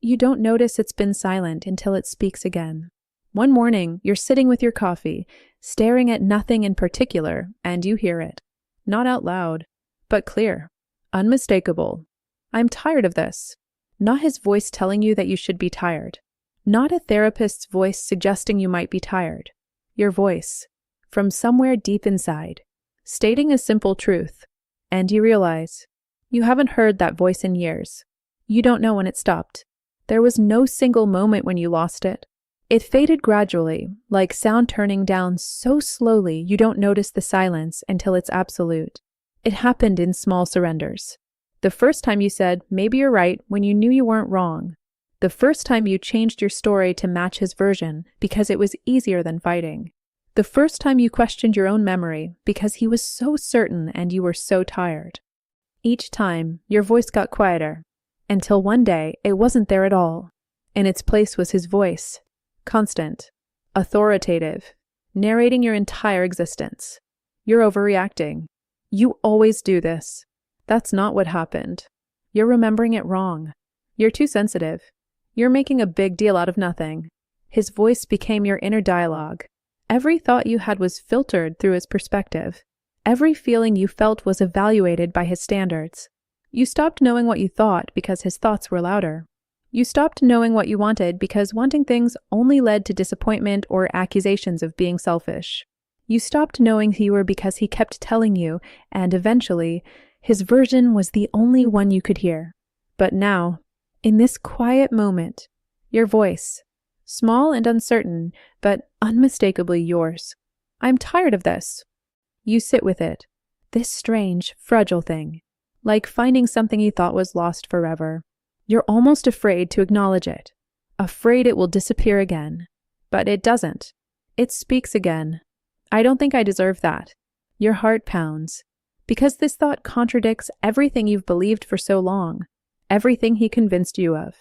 You don't notice it's been silent until it speaks again. One morning, you're sitting with your coffee, staring at nothing in particular, and you hear it. Not out loud, but clear, unmistakable. I'm tired of this. Not his voice telling you that you should be tired. Not a therapist's voice suggesting you might be tired. Your voice, from somewhere deep inside, stating a simple truth. And you realize, you haven't heard that voice in years. You don't know when it stopped. There was no single moment when you lost it. It faded gradually, like sound turning down so slowly you don't notice the silence until it's absolute. It happened in small surrenders. The first time you said, maybe you're right, when you knew you weren't wrong. The first time you changed your story to match his version because it was easier than fighting. The first time you questioned your own memory because he was so certain and you were so tired. Each time, your voice got quieter, until one day it wasn't there at all. In its place was his voice, constant, authoritative, narrating your entire existence. You're overreacting. You always do this. That's not what happened. You're remembering it wrong. You're too sensitive. You're making a big deal out of nothing. His voice became your inner dialogue. Every thought you had was filtered through his perspective. Every feeling you felt was evaluated by his standards. You stopped knowing what you thought because his thoughts were louder. You stopped knowing what you wanted because wanting things only led to disappointment or accusations of being selfish. You stopped knowing who you were because he kept telling you, and eventually, his version was the only one you could hear. But now, in this quiet moment, your voice, small and uncertain, but unmistakably yours. I'm tired of this. You sit with it, this strange, fragile thing, like finding something you thought was lost forever. You're almost afraid to acknowledge it, afraid it will disappear again. But it doesn't. It speaks again. I don't think I deserve that. Your heart pounds, because this thought contradicts everything you've believed for so long, everything he convinced you of.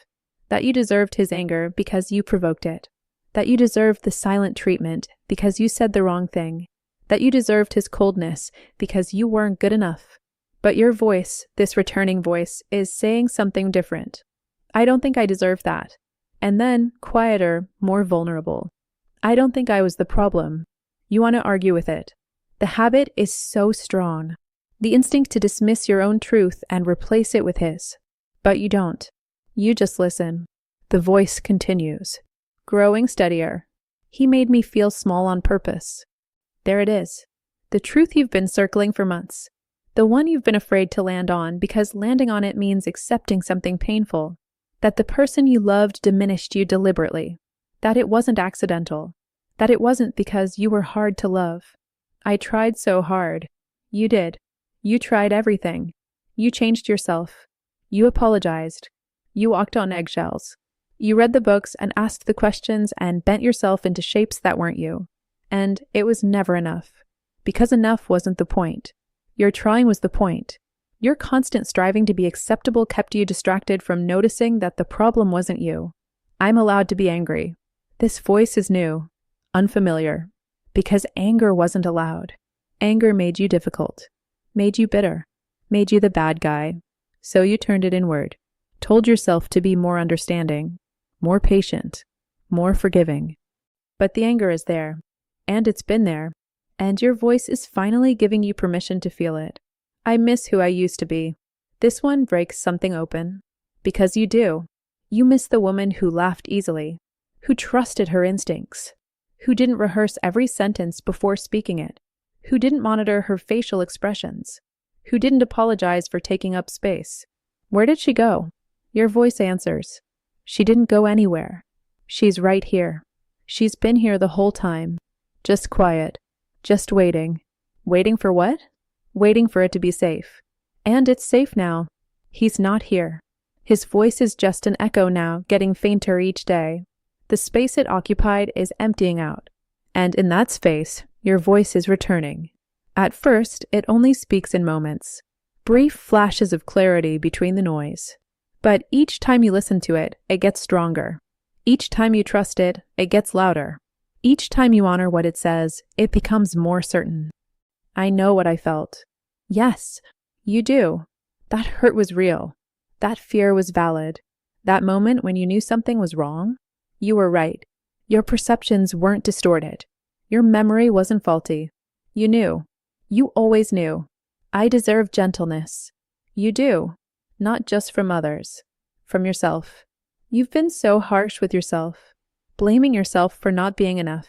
That you deserved his anger because you provoked it. That you deserved the silent treatment because you said the wrong thing. That you deserved his coldness because you weren't good enough. But your voice, this returning voice, is saying something different. I don't think I deserve that. And then, quieter, more vulnerable. I don't think I was the problem. You want to argue with it. The habit is so strong. The instinct to dismiss your own truth and replace it with his. But you don't. You just listen. The voice continues, growing steadier. He made me feel small on purpose. There it is. The truth you've been circling for months. The one you've been afraid to land on because landing on it means accepting something painful. That the person you loved diminished you deliberately. That it wasn't accidental. That it wasn't because you were hard to love. I tried so hard. You did. You tried everything. You changed yourself. You apologized. You walked on eggshells. You read the books and asked the questions and bent yourself into shapes that weren't you. And it was never enough. Because enough wasn't the point. Your trying was the point. Your constant striving to be acceptable kept you distracted from noticing that the problem wasn't you. I'm allowed to be angry. This voice is new, unfamiliar, because anger wasn't allowed. Anger made you difficult, made you bitter, made you the bad guy. So you turned it inward, told yourself to be more understanding, more patient, more forgiving. But the anger is there, and it's been there, and your voice is finally giving you permission to feel it. I miss who I used to be. This one breaks something open. Because you do. You miss the woman who laughed easily, who trusted her instincts, who didn't rehearse every sentence before speaking it, who didn't monitor her facial expressions, who didn't apologize for taking up space. Where did she go? Your voice answers. She didn't go anywhere. She's right here. She's been here the whole time. Just quiet. Just waiting. Waiting for what? Waiting for it to be safe. And it's safe now. He's not here. His voice is just an echo now, getting fainter each day. The space it occupied is emptying out. And in that space, your voice is returning. At first, it only speaks in moments. Brief flashes of clarity between the noise. But each time you listen to it, it gets stronger. Each time you trust it, it gets louder. Each time you honor what it says, it becomes more certain. I know what I felt. Yes, you do. That hurt was real. That fear was valid. That moment when you knew something was wrong? You were right. Your perceptions weren't distorted. Your memory wasn't faulty. You knew. You always knew. I deserve gentleness. You do. Not just from others. From yourself. You've been so harsh with yourself. Blaming yourself for not being enough.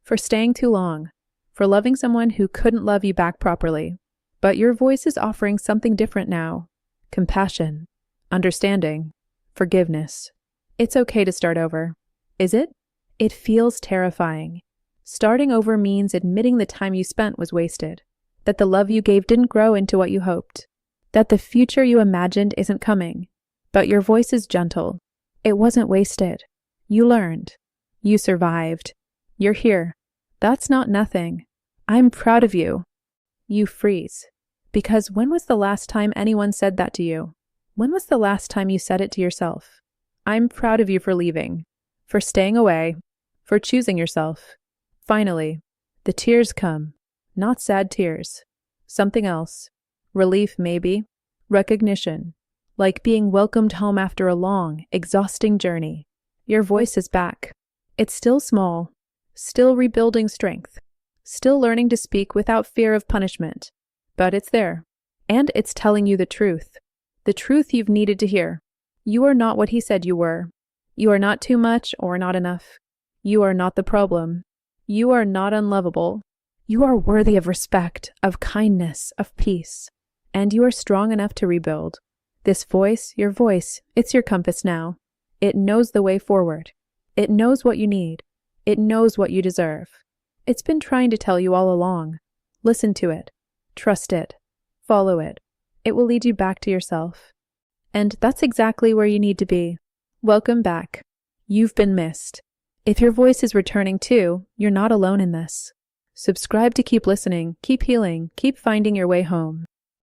For staying too long. For loving someone who couldn't love you back properly. But your voice is offering something different now. Compassion. Understanding. Forgiveness. It's okay to start over. Is it? It feels terrifying. Starting over means admitting the time you spent was wasted. That the love you gave didn't grow into what you hoped. That the future you imagined isn't coming. But your voice is gentle. It wasn't wasted. You learned. You survived. You're here. That's not nothing. I'm proud of you. You freeze. Because when was the last time anyone said that to you? When was the last time you said it to yourself? I'm proud of you for leaving. For staying away. For choosing yourself. Finally, the tears come. Not sad tears. Something else. Relief, maybe. Recognition. Like being welcomed home after a long, exhausting journey. Your voice is back. It's still small. Still rebuilding strength. Still learning to speak without fear of punishment. But it's there. And it's telling you the truth. The truth you've needed to hear. You are not what he said you were. You are not too much or not enough. You are not the problem. You are not unlovable. You are worthy of respect, of kindness, of peace. And you are strong enough to rebuild. This voice, your voice, it's your compass now. It knows the way forward. It knows what you need. It knows what you deserve. It's been trying to tell you all along. Listen to it. Trust it. Follow it. It will lead you back to yourself. And that's exactly where you need to be. Welcome back. You've been missed. If your voice is returning too, you're not alone in this. Subscribe to keep listening, keep healing, keep finding your way home.